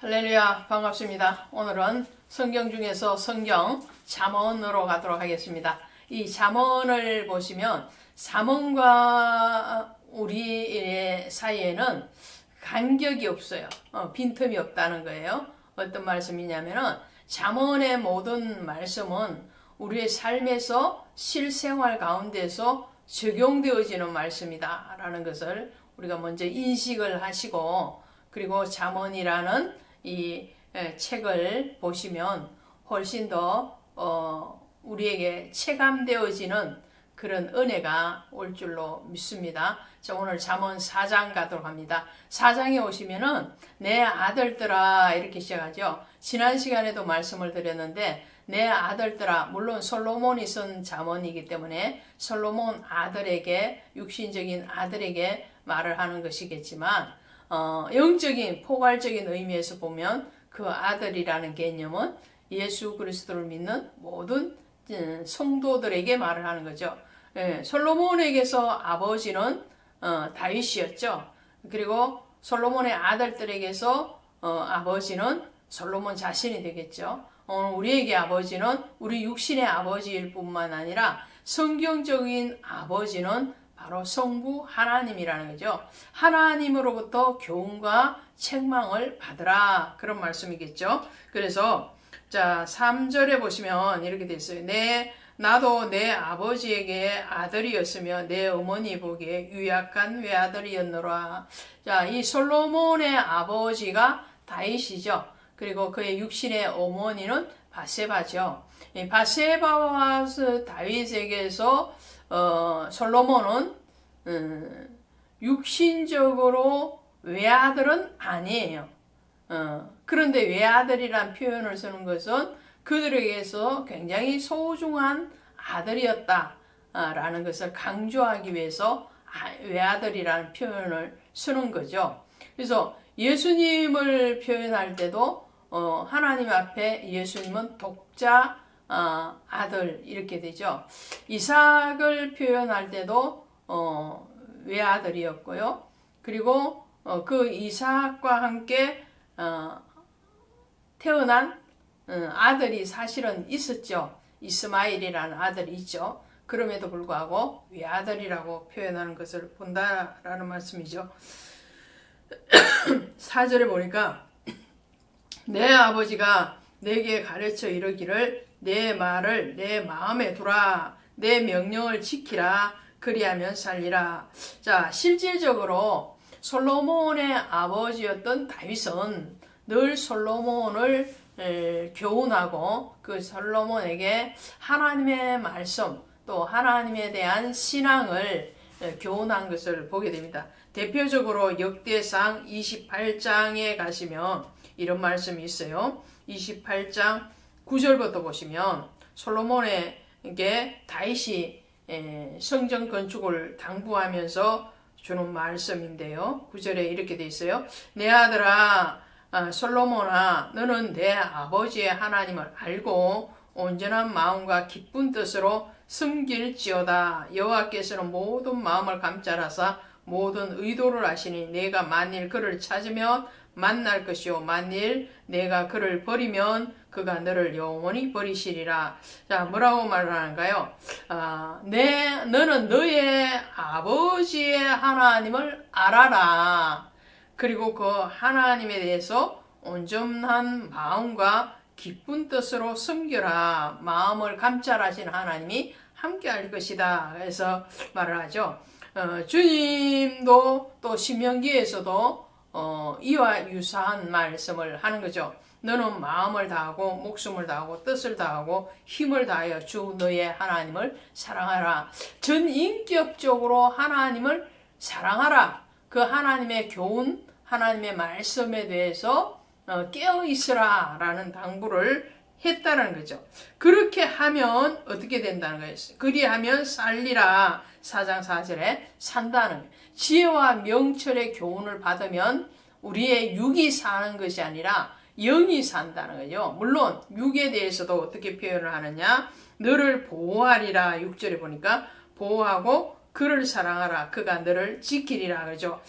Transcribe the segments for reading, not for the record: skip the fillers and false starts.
할렐루야, 반갑습니다. 오늘은 성경 중에서 성경 잠언으로 가도록 하겠습니다. 이 잠언을 보시면 잠언과 우리의 사이에는 간격이 없어요. 빈틈이 없다는 거예요. 어떤 말씀이냐면은 잠언의 모든 말씀은 우리의 삶에서 실생활 가운데서 적용되어지는 말씀이다 라는 것을 우리가 먼저 인식을 하시고, 그리고 잠언이라는 이 책을 보시면 훨씬 더 우리에게 체감되어지는 그런 은혜가 올 줄로 믿습니다. 자, 오늘 잠언 4장 가도록 합니다. 4장에 오시면은 내 아들들아 이렇게 시작하죠. 지난 시간에도 말씀을 드렸는데 내 아들들아, 물론 솔로몬이 쓴 잠언이기 때문에 솔로몬 아들에게, 육신적인 아들에게 말을 하는 것이겠지만 영적인 포괄적인 의미에서 보면 그 아들이라는 개념은 예수 그리스도를 믿는 모든 성도들에게 말을 하는 거죠. 솔로몬에게서 아버지는 다윗이었죠. 그리고 솔로몬의 아들들에게서 아버지는 솔로몬 자신이 되겠죠. 우리에게 아버지는 우리 육신의 아버지일 뿐만 아니라 성경적인 아버지는 바로 성부 하나님이라는 거죠. 하나님으로부터 교훈과 책망을 받으라, 그런 말씀이겠죠. 그래서 자 3절에 보시면 이렇게 되어 있어요. 나도 내 아버지에게 아들이었으며 내 어머니 보기에 유약한 외아들이었노라. 자, 이 솔로몬의 아버지가 다윗이죠. 그리고 그의 육신의 어머니는 바세바죠. 바세바와 다윗에게서 솔로몬은 육신적으로 외아들은 아니에요. 그런데 외아들이란 표현을 쓰는 것은 그들에게서 굉장히 소중한 아들이었다라는 것을 강조하기 위해서 외아들이라는 표현을 쓰는 거죠. 그래서 예수님을 표현할 때도 하나님 앞에 예수님은 독자 아들 이렇게 되죠. 이삭을 표현할 때도 외아들이었고요. 그리고 그 이삭과 함께 태어난 아들이 사실은 있었죠. 이스마엘이라는 아들이 있죠. 그럼에도 불구하고 외아들이라고 표현하는 것을 본다라는 말씀이죠. 4절에 보니까 내 아버지가 내게 가르쳐 이르기를 내 말을 내 마음에 두라, 내 명령을 지키라, 그리하면 살리라. 자, 실질적으로 솔로몬의 아버지였던 다윗은 늘 솔로몬을 교훈하고 그 솔로몬에게 하나님의 말씀 또 하나님에 대한 신앙을 교훈한 것을 보게 됩니다. 대표적으로 역대상 28장에 가시면 이런 말씀이 있어요. 28장 9절부터 보시면 솔로몬에게 다윗이 성전 건축을 당부하면서 주는 말씀인데요. 9절에 이렇게 돼 있어요. 내 아들아 솔로몬아, 너는 내 아버지의 하나님을 알고 온전한 마음과 기쁜 뜻으로 섬길지어다. 여호와께서는 모든 마음을 감찰하사 모든 의도를 아시니 내가 만일 그를 찾으면 만날 것이요 만일 내가 그를 버리면 그가 너를 영원히 버리시리라. 자, 뭐라고 말하는가요? 너는 너의 아버지의 하나님을 알아라. 그리고 그 하나님에 대해서 온전한 마음과 기쁜 뜻으로 섬겨라. 마음을 감찰하신 하나님이 함께 할 것이다. 그래서 말을 하죠. 주님도 또 신명기에서도 이와 유사한 말씀을 하는 거죠. 너는 마음을 다하고 목숨을 다하고 뜻을 다하고 힘을 다하여 주 너의 하나님을 사랑하라. 전인격적으로 하나님을 사랑하라. 그 하나님의 교훈, 하나님의 말씀에 대해서 깨어 있으라 라는 당부를 했다는 거죠. 그렇게 하면 어떻게 된다는 거예요? 그리하면 살리라. 4장 4절에 산다는 거예요. 지혜와 명철의 교훈을 받으면 우리의 육이 사는 것이 아니라 영이 산다는 거죠. 물론 육에 대해서도 어떻게 표현을 하느냐? 너를 보호하리라. 6절에 보니까 보호하고 그를 사랑하라. 그가 너를 지키리라. 그죠?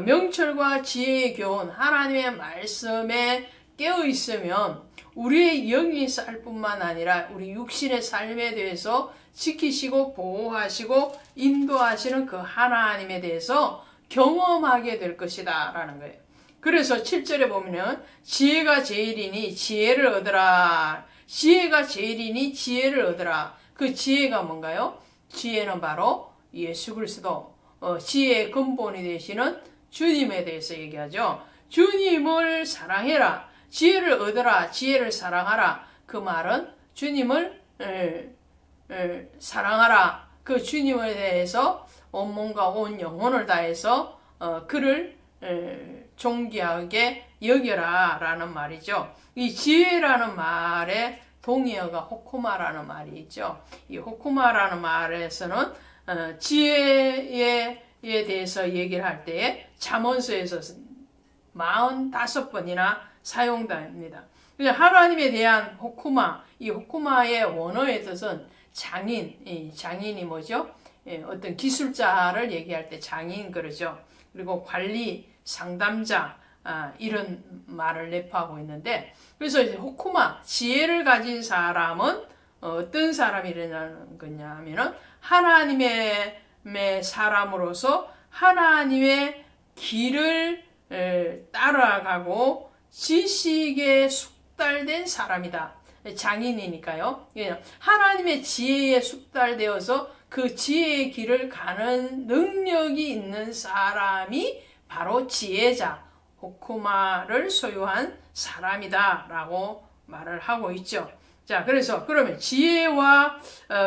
명철과 지혜의 교훈, 하나님의 말씀에 깨어 있으면 우리의 영이 쌀 뿐만 아니라 우리 육신의 삶에 대해서 지키시고 보호하시고 인도하시는 그 하나님에 대해서 경험하게 될 것이다 라는 거예요. 그래서 7절에 보면은 지혜가 제일이니 지혜를 얻으라. 지혜가 제일이니 지혜를 얻으라. 그 지혜가 뭔가요? 지혜는 바로 예수 그리스도, 지혜의 근본이 되시는 주님에 대해서 얘기하죠. 주님을 사랑해라. 지혜를 얻으라. 지혜를 사랑하라. 그 말은 주님을 사랑하라. 그 주님에 대해서 온 몸과 온 영혼을 다해서 그를 존귀하게 여겨라 라는 말이죠. 이 지혜라는 말의 동의어가 호쿠마라는 말이 있죠. 이 호쿠마라는 말에서는 지혜에 대해서 얘기를 할 때에 잠언서에서 45번이나 사용됩니다. 하나님에 대한 호쿠마, 이 호쿠마의 원어의 뜻은 장인, 장인이 뭐죠? 어떤 기술자를 얘기할 때 장인 그러죠. 그리고 관리, 상담자, 이런 말을 내포하고 있는데, 그래서 이제 호쿠마, 지혜를 가진 사람은 어떤 사람이라는 거냐면은 하나님의 사람으로서 하나님의 길을 따라가고 지식에 숙달된 사람이다. 장인이니까요. 하나님의 지혜에 숙달되어서 그 지혜의 길을 가는 능력이 있는 사람이 바로 지혜자, 호쿠마를 소유한 사람이다 라고 말을 하고 있죠. 자, 그래서 그러면 지혜와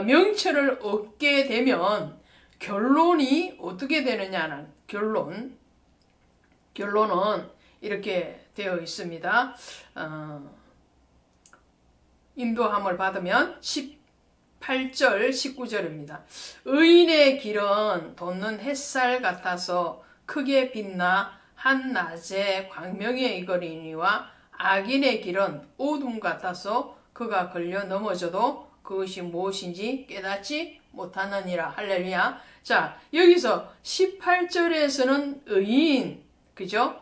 명철을 얻게 되면 결론이 어떻게 되느냐는 결론은 이렇게 되어 있습니다. 인도함을 받으면 18절, 19절입니다. 의인의 길은 돋는 햇살 같아서 크게 빛나 한낮에 광명에 이거리니와 악인의 길은 어둠 같아서 그가 걸려 넘어져도 그것이 무엇인지 깨닫지 못하느니라. 할렐루야. 자, 여기서 18절에서는 의인, 그죠?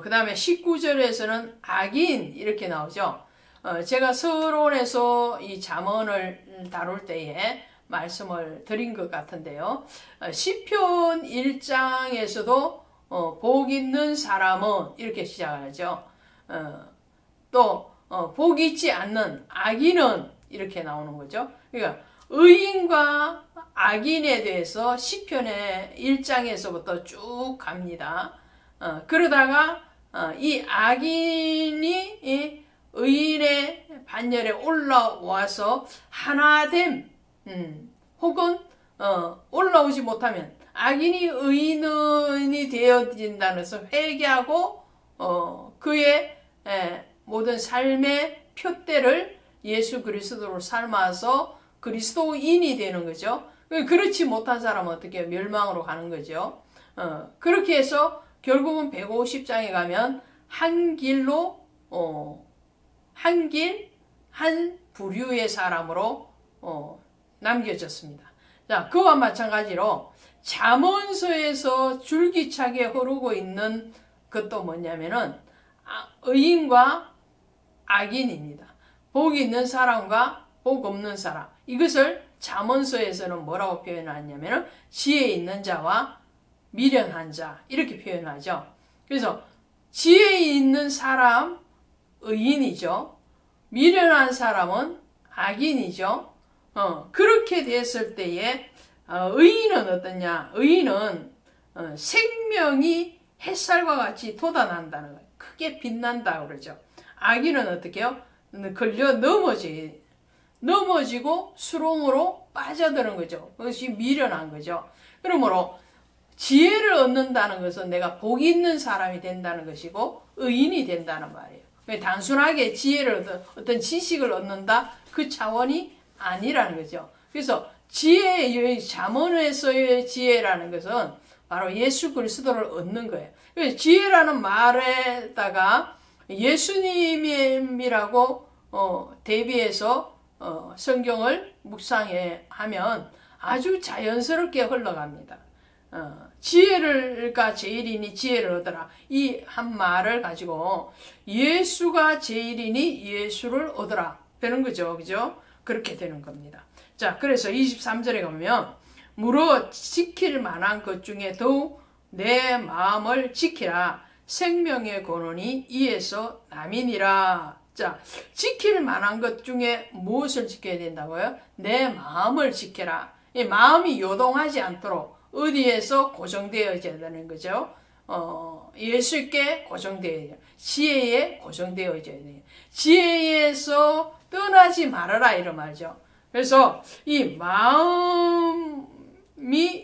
그 다음에 19절에서는 악인 이렇게 나오죠. 제가 서론에서 이 잠언을 다룰 때에 말씀을 드린 것 같은데요. 시편 1장에서도 복 있는 사람은 이렇게 시작하죠. 또 복 있지 않는 악인은 이렇게 나오는 거죠. 그러니까 의인과 악인에 대해서 시편의 1장에서부터 쭉 갑니다. 그러다가 이 악인이 의인의 반열에 올라와서 하나됨, 혹은 올라오지 못하면 악인이 의인이 되어진다는 것을 회개하고 그의 모든 삶의 표대를 예수 그리스도로 삶아서 그리스도인이 되는 거죠. 그렇지 못한 사람은 어떻게 멸망으로 가는 거죠. 그렇게 해서 결국은 150장에 가면 한 길로 한 부류의 사람으로 남겨졌습니다. 자, 그와 마찬가지로 잠언서에서 줄기차게 흐르고 있는 것도 뭐냐면은 의인과 악인입니다. 복 있는 사람과 복 없는 사람. 이것을 잠언서에서는 뭐라고 표현하냐면은 지혜 있는 자와 미련한 자 이렇게 표현하죠. 그래서 지혜 있는 사람 의인이죠. 미련한 사람은 악인이죠. 그렇게 됐을 때에 의인은 어떠냐? 의인은 생명이 햇살과 같이 돋아난다는 거예요. 크게 빛난다 그러죠. 악인은 어떻게 해요? 걸려 넘어지고 수렁으로 빠져드는 거죠. 그것이 미련한 거죠. 그러므로 지혜를 얻는다는 것은 내가 복 있는 사람이 된다는 것이고 의인이 된다는 말이에요. 단순하게 지혜를 어떤 지식을 얻는다 그 차원이 아니라는 거죠. 그래서 잠언에서의 지혜라는 것은 바로 예수 그리스도를 얻는 거예요. 지혜라는 말에다가 예수님이라고 대비해서 성경을 묵상하면 아주 자연스럽게 흘러갑니다. 지혜를가 제일이니 지혜를 얻어라. 이 한 말을 가지고 예수가 제일이니 예수를 얻어라. 되는 거죠. 그죠? 그렇게 되는 겁니다. 자, 그래서 23절에 가면 무릇 지킬 만한 것 중에 더욱 내 마음을 지키라. 생명의 근원이 이에서 남이니라. 자, 지킬 만한 것 중에 무엇을 지켜야 된다고요? 내 마음을 지켜라. 이 마음이 요동하지 않도록 어디에서 고정되어져야 되는 거죠? 예수께 고정되어야 돼요. 지혜에 고정되어져야 돼요. 지혜에서 떠나지 말아라 이런 말이죠. 그래서 이 마음이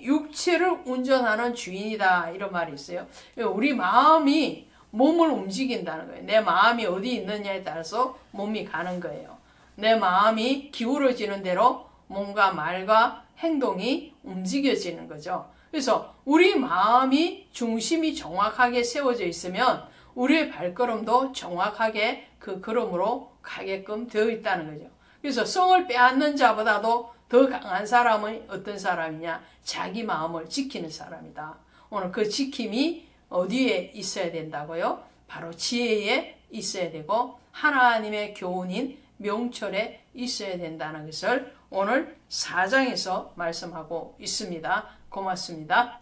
육체를 운전하는 주인이다 이런 말이 있어요. 우리 마음이 몸을 움직인다는 거예요. 내 마음이 어디 있느냐에 따라서 몸이 가는 거예요. 내 마음이 기울어지는 대로 몸과 말과 행동이 움직여지는 거죠. 그래서 우리 마음이 중심이 정확하게 세워져 있으면 우리의 발걸음도 정확하게 그 걸음으로 가게끔 되어 있다는 거죠. 그래서 성을 빼앗는 자보다도 더 강한 사람은 어떤 사람이냐? 자기 마음을 지키는 사람이다. 오늘 그 지킴이 어디에 있어야 된다고요? 바로 지혜에 있어야 되고 하나님의 교훈인 명철에 있어야 된다는 것을 오늘 4장에서 말씀하고 있습니다. 고맙습니다.